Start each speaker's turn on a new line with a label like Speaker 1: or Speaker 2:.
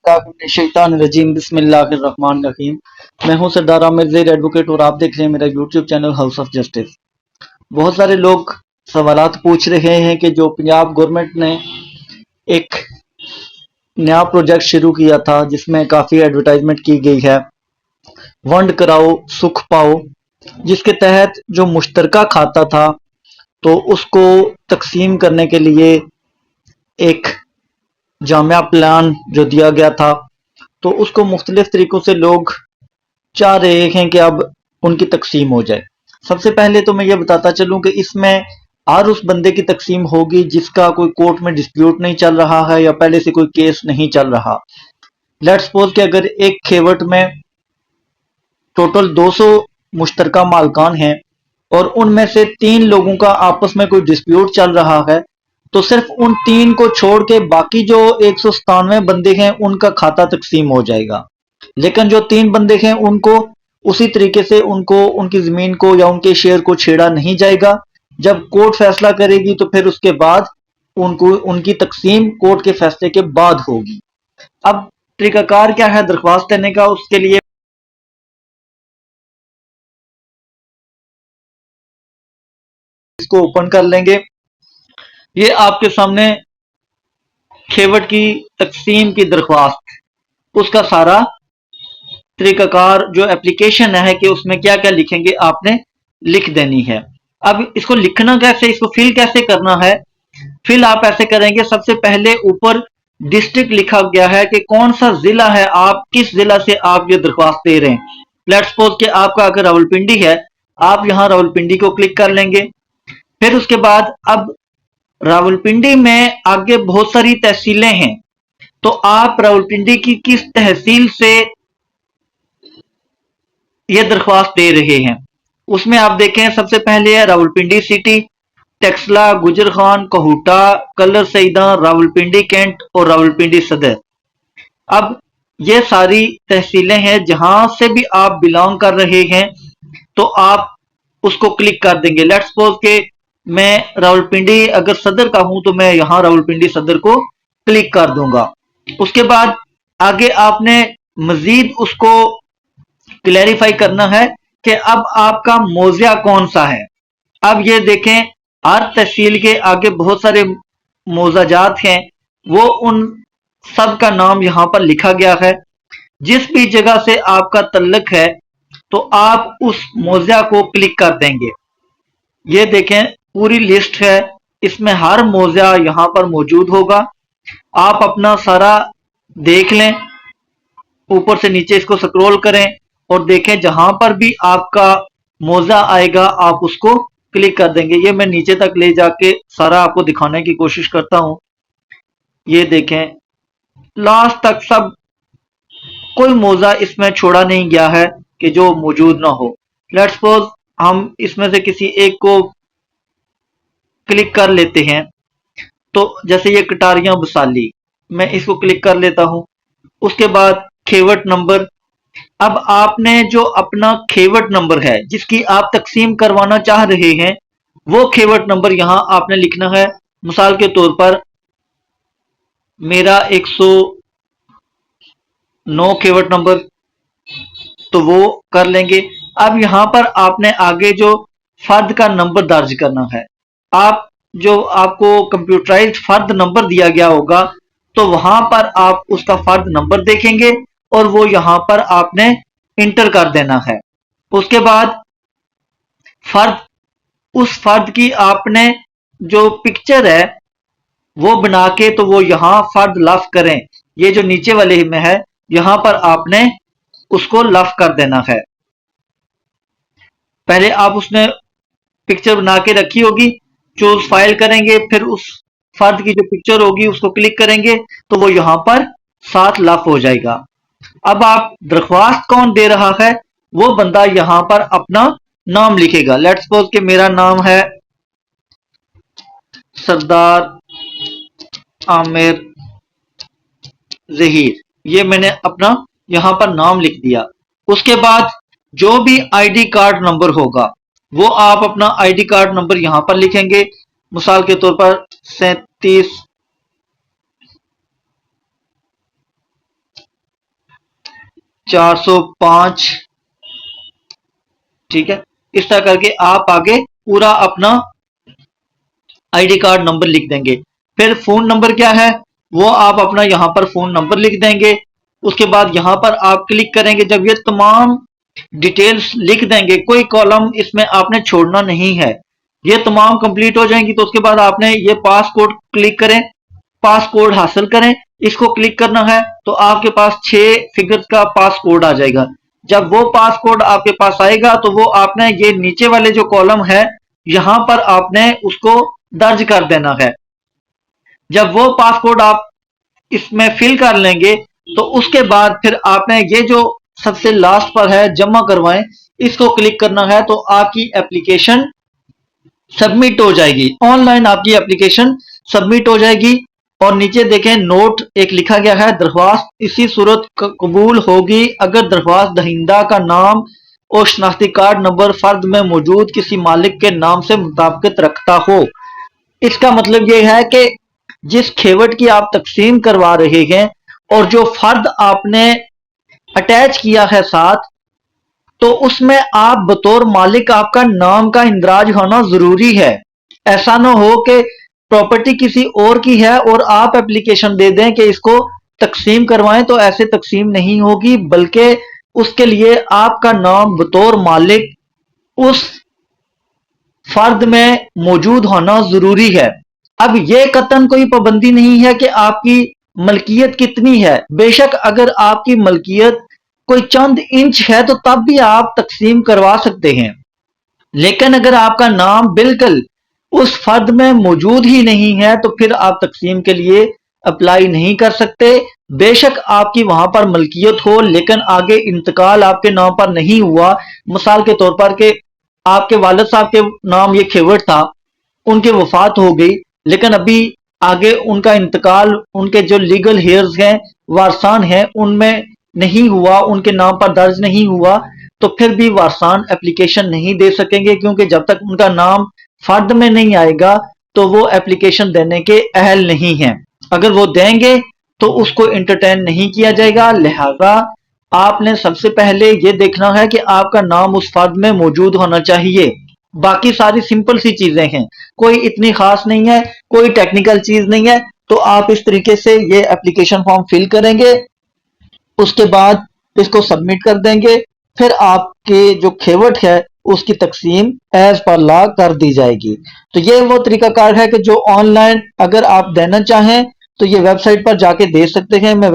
Speaker 1: शैतानिर्रजीम बिस्मिल्लाहिर्रहमानिर्रहीम। मैं हूं सरदार आमिर ज़ैर एडवोकेट और आप देख रहे हैं मेरा YouTube channel house of justice. बहुत सारे लोग सवालात पूछ रहे हैं कि जो पंजाब गवर्नमेंट ने एक नया प्रोजेक्ट शुरू किया था जिसमें काफ़ी एडवर्टाइजमेंट की गई है, वंड कराओ सुख पाओ, जिसके तहत जो मुश्तरका खाता था तो उसको तकसीम करने के लिए एक जामिया प्लान जो दिया गया था, तो उसको मुख्तलिफ तरीकों से लोग चाह रहे हैं कि अब उनकी तकसीम हो जाए। सबसे पहले तो मैं ये बताता चलूं कि इसमें हर उस बंदे की तकसीम होगी जिसका कोई कोर्ट में डिस्प्यूट नहीं चल रहा है या पहले से कोई केस नहीं चल रहा। लेट्स सपोज कि अगर एक खेवट में टोटल 200 मुश्तरका मालकान हैं और उनमें से 3 लोगों का आपस में कोई डिस्प्यूट चल रहा है, तो सिर्फ उन 3 को छोड़ के बाकी जो 197 बंदे हैं उनका खाता तकसीम हो जाएगा। लेकिन जो 3 बंदे हैं उनको उसी तरीके से उनको उनकी जमीन को या उनके शेयर को छेड़ा नहीं जाएगा। जब कोर्ट फैसला करेगी तो फिर उसके बाद उनको उनकी तकसीम कोर्ट के फैसले के बाद होगी। अब तरीकाकार क्या है दरख्वास्त देने का, उसके लिए इसको ओपन कर लेंगे। ये आपके सामने खेवट की तकसीम की दरख्वास्त, उसका सारा तरीकाकार जो एप्लीकेशन है कि उसमें क्या क्या लिखेंगे आपने लिख देनी है। अब इसको लिखना कैसे, इसको फिल कैसे करना है। फिल आप ऐसे करेंगे, सबसे पहले ऊपर डिस्ट्रिक्ट लिखा गया है कि कौन सा जिला है, आप किस जिला से आप ये दरख्वास्त दे रहे हैं। लेट्स सपोज कि आपका अगर रावलपिंडी है, आप यहाँ रावलपिंडी को क्लिक कर लेंगे। फिर उसके बाद अब रावलपिंडी में आगे बहुत सारी तहसीलें हैं, तो आप रावलपिंडी की किस तहसील से ये दरख्वास्त दे रहे हैं उसमें आप देखें। सबसे पहले है रावलपिंडी सिटी, टेक्सला, गुजर खान, कहूटा, कलर सईदा, रावलपिंडी कैंट और रावलपिंडी सदर। अब ये सारी तहसीलें हैं, जहां से भी आप बिलोंग कर रहे हैं तो आप उसको क्लिक कर देंगे। लेट्स सपोज के मैं रावलपिंडी अगर सदर का हूं तो मैं यहां रावलपिंडी सदर को क्लिक कर दूंगा। उसके बाद आगे आपने मजीद उसको क्लैरिफाई करना है कि अब आपका मौजा कौन सा है। अब ये देखें, हर तहसील के आगे बहुत सारे मौजाजात हैं, वो उन सब का नाम यहां पर लिखा गया है। जिस भी जगह से आपका तल्लक है तो आप उस मौजा को क्लिक कर देंगे। ये देखें पूरी लिस्ट है, इसमें हर मौजा यहां पर मौजूद होगा। आप अपना सारा देख लें, ऊपर से नीचे इसको स्क्रॉल करें और देखें जहां पर भी आपका मौजा आएगा आप उसको क्लिक कर देंगे। ये मैं नीचे तक ले जाके सारा आपको दिखाने की कोशिश करता हूं। ये देखें लास्ट तक सब कोई मौजा इसमें छोड़ा नहीं गया है कि जो मौजूद ना हो। लेट्स सपोज हम इसमें से किसी एक को क्लिक कर लेते हैं, तो जैसे ये कटारियां बसाली, मैं इसको क्लिक कर लेता हूं। उसके बाद खेवट नंबर, अब आपने जो अपना खेवट नंबर है जिसकी आप तकसीम करवाना चाह रहे हैं वो खेवट नंबर यहां आपने लिखना है। मिसाल के तौर पर मेरा 109 खेवट नंबर, तो वो कर लेंगे। अब यहां पर आपने आगे जो फर्द का नंबर दर्ज करना है, आप जो आपको कंप्यूटराइज्ड फर्द नंबर दिया गया होगा तो वहां पर आप उसका फर्द नंबर देखेंगे और वो यहां पर आपने इंटर कर देना है। उसके बाद फर्द, उस फर्द की आपने जो पिक्चर है वो बना के तो वो यहां फर्द लफ करें, ये जो नीचे वाले में है यहां पर आपने उसको लफ कर देना है। पहले आप उसने पिक्चर बना के रखी होगी, चूज फाइल करेंगे, फिर उस फर्द की जो पिक्चर होगी उसको क्लिक करेंगे तो वो यहां पर साथ लफ हो जाएगा। अब आप दरख्वास्त कौन दे रहा है वो बंदा यहां पर अपना नाम लिखेगा। लेट्स सपोज कि मेरा नाम है सरदार आमिर जहीर, ये मैंने अपना यहां पर नाम लिख दिया। उसके बाद जो भी आईडी कार्ड नंबर होगा वो आप अपना आईडी कार्ड नंबर यहां पर लिखेंगे। मिसाल के तौर पर 37 405 ٹھیک ہے. اس طرح کر کے آپ آگے پورا اپنا آئی ڈی کارڈ نمبر لکھ دیں گے. پھر فون نمبر کیا ہے وہ آپ اپنا یہاں پر فون نمبر لکھ دیں گے. اس کے بعد یہاں پر آپ کلک کریں گے. جب یہ تمام ڈیٹیلز لکھ دیں گے کوئی کالم اس میں آپ نے چھوڑنا نہیں ہے. یہ تمام کمپلیٹ ہو جائیں گی تو اس کے بعد آپ نے یہ پاس کوڈ کلک کریں, پاس کوڈ حاصل کریں. اس کو کلک کرنا ہے تو آپ کے پاس 6 فگرز کا پاس کوڈ آ جائے گا. جب وہ پاس کوڈ آپ کے پاس آئے گا تو وہ آپ نے یہ نیچے والے جو کالم ہے یہاں پر آپ نے اس کو درج کر دینا ہے. جب وہ پاس کوڈ آپ اس میں فل کر لیں گے تو اس کے بعد پھر آپ نے یہ جو سب سے لاسٹ پر ہے جمع کروائیں اس کو کلک کرنا ہے تو آپ کی ایپلیکیشن سبمٹ ہو جائے گی. آن لائن آپ کی ایپلیکیشن سبمٹ ہو جائے گی. اور نیچے دیکھیں نوٹ ایک لکھا گیا ہے, درخواست اسی صورت قبول ہوگی اگر درخواست دہندہ کا نام اور شناختی کارڈ نمبر فرد میں موجود کسی مالک کے نام سے مطابقت رکھتا ہو. اس کا مطلب یہ ہے کہ جس کھیوٹ کی آپ تقسیم کروا رہے ہیں اور جو فرد آپ نے اٹیچ کیا ہے ساتھ تو اس میں آپ بطور مالک آپ کا نام کا اندراج ہونا ضروری ہے. ایسا نہ ہو کہ پراپرٹی کسی اور کی ہے اور آپ اپلیکیشن دے دیں کہ اس کو تقسیم کروائیں, تو ایسے تقسیم نہیں ہوگی بلکہ اس کے لیے آپ کا نام بطور مالک اس فرد میں موجود ہونا ضروری ہے. اب یہ قطعاً کوئی پابندی نہیں ہے کہ آپ کی ملکیت کتنی ہے. بے شک اگر آپ کی ملکیت کوئی چند انچ ہے تو تب بھی آپ تقسیم کروا سکتے ہیں, لیکن اگر آپ کا نام بالکل اس فرد میں موجود ہی نہیں ہے تو پھر آپ تقسیم کے لیے اپلائی نہیں کر سکتے. بے شک آپ کی وہاں پر ملکیت ہو لیکن آگے انتقال آپ کے نام پر نہیں ہوا. مثال کے طور پر کہ آپ کے والد صاحب کے نام یہ کھیوٹ تھا, ان کے وفات ہو گئی لیکن ابھی آگے ان کا انتقال ان کے جو لیگل ہیئرز ہیں وارثان ہیں ان میں نہیں ہوا, ان کے نام پر درج نہیں ہوا, تو پھر بھی وارثان اپلیکیشن نہیں دے سکیں گے کیونکہ جب تک ان کا نام فرد میں نہیں آئے گا تو وہ اپلیکیشن دینے کے اہل نہیں ہیں. اگر وہ دیں گے تو اس کو انٹرٹین نہیں کیا جائے گا. لہذا آپ نے سب سے پہلے یہ دیکھنا ہے کہ آپ کا نام اس فرد میں موجود ہونا چاہیے. باقی ساری سمپل سی چیزیں ہیں, کوئی اتنی خاص نہیں ہے, کوئی ٹیکنیکل چیز نہیں ہے. تو آپ اس طریقے سے یہ اپلیکیشن فارم فل کریں گے, اس کے بعد اس کو سبمٹ کر دیں گے, پھر آپ کے جو کھیوٹ ہے اس کی تقسیم ایز پر لا کر دی جائے گی. تو یہ وہ طریقہ کار ہے کہ جو آن لائن اگر آپ دینا چاہیں تو یہ ویب سائٹ پر جا کے دے سکتے ہیں. میں